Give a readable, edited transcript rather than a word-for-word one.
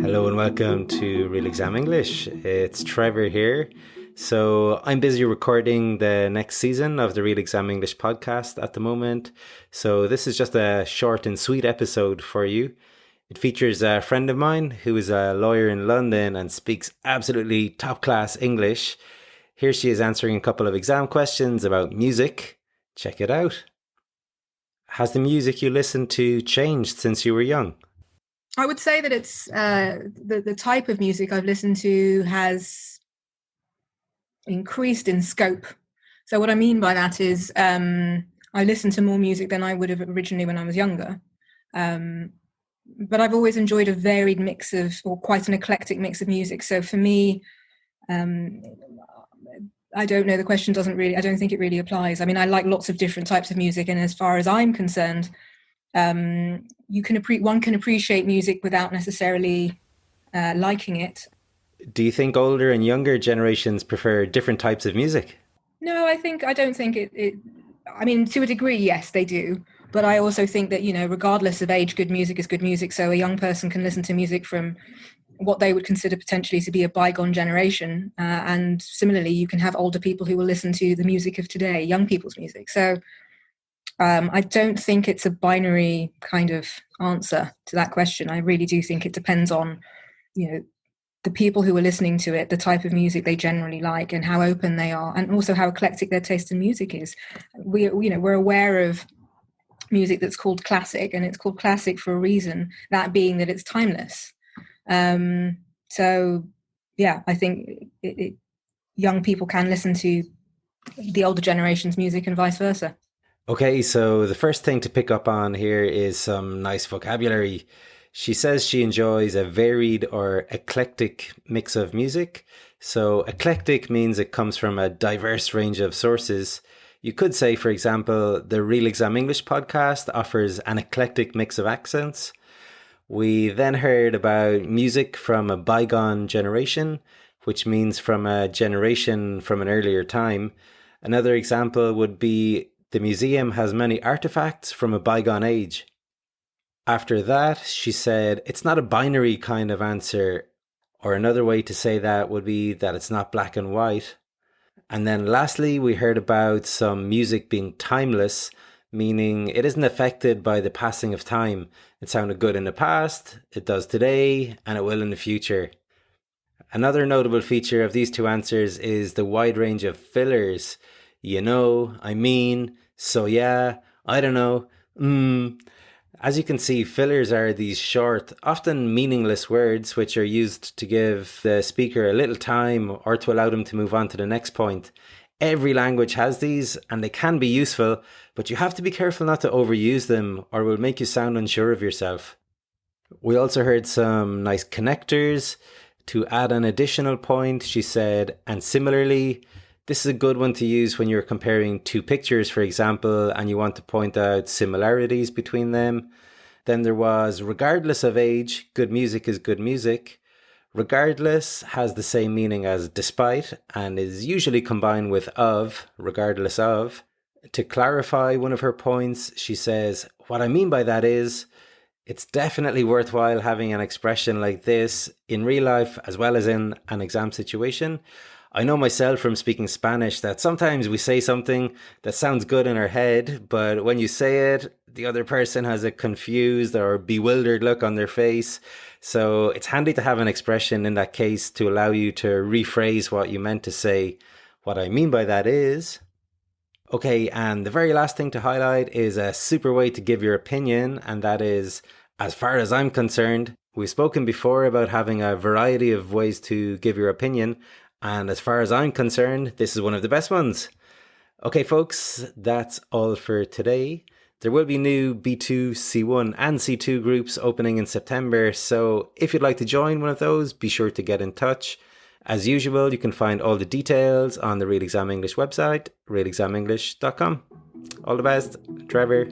Hello and welcome to Real Exam English. It's Trevor here. So I'm busy recording the next season of the Real Exam English podcast at the moment. So this is just a short and sweet episode for you. It features a friend of mine who is a lawyer in London and speaks absolutely top class English. Here she is answering a couple of exam questions about music. Check it out. Has the music you listen to changed since you were young? I would say that it's the type of music I've listened to has increased in scope. So what I mean by that is I listen to more music than I would have originally when I was younger. But I've always enjoyed a varied mix of, or quite an eclectic mix of music. So for me, I don't know, the question I don't think it really applies. I mean, I like lots of different types of music. And as far as I'm concerned, one can appreciate music without necessarily liking it. Do you think older and younger generations prefer different types of music? No, I don't think it. I mean, to a degree, yes, they do. But I also think that, regardless of age, good music is good music. So a young person can listen to music from what they would consider potentially to be a bygone generation. And similarly, you can have older people who will listen to the music of today, young people's music. So I don't think it's a binary kind of answer to that question. I really do think it depends on, the people who are listening to it, the type of music they generally like, and how open they are, and also how eclectic their taste in music is. We're aware of music that's called classic, and it's called classic for a reason. That being that it's timeless. So, yeah, I think young people can listen to the older generation's music and vice versa. Okay, so the first thing to pick up on here is some nice vocabulary. She says she enjoys a varied or eclectic mix of music. So eclectic means it comes from a diverse range of sources. You could say, for example, the Real Exam English podcast offers an eclectic mix of accents. We then heard about music from a bygone generation, which means from a generation from an earlier time. Another example would be the museum has many artifacts from a bygone age. After that, she said it's not a binary kind of answer, or another way to say that would be that it's not black and white. And then lastly, we heard about some music being timeless, meaning it isn't affected by the passing of time. It sounded good in the past, it does today, and it will in the future. Another notable feature of these two answers is the wide range of fillers. I mean, so yeah, I don't know, As you can see, fillers are these short, often meaningless words which are used to give the speaker a little time or to allow them to move on to the next point. Every language has these and they can be useful, but you have to be careful not to overuse them or it will make you sound unsure of yourself. We also heard some nice connectors. To add an additional point, she said, and similarly. This is a good one to use when you're comparing two pictures, for example, and you want to point out similarities between them. Then there was regardless of age, good music is good music. Regardless has the same meaning as despite and is usually combined with of, regardless of. To clarify one of her points, she says, what I mean by that is, it's definitely worthwhile having an expression like this in real life as well as in an exam situation. I know myself from speaking Spanish that sometimes we say something that sounds good in our head, but when you say it, the other person has a confused or bewildered look on their face. So it's handy to have an expression in that case to allow you to rephrase what you meant to say. What I mean by that is... Okay, and the very last thing to highlight is a super way to give your opinion, and that is, as far as I'm concerned, we've spoken before about having a variety of ways to give your opinion. And as far as I'm concerned, this is one of the best ones. Okay, folks, that's all for today. There will be new B2, C1 and C2 groups opening in September. So if you'd like to join one of those, be sure to get in touch. As usual, you can find all the details on the Real Exam English website, realexamenglish.com. All the best, Trevor.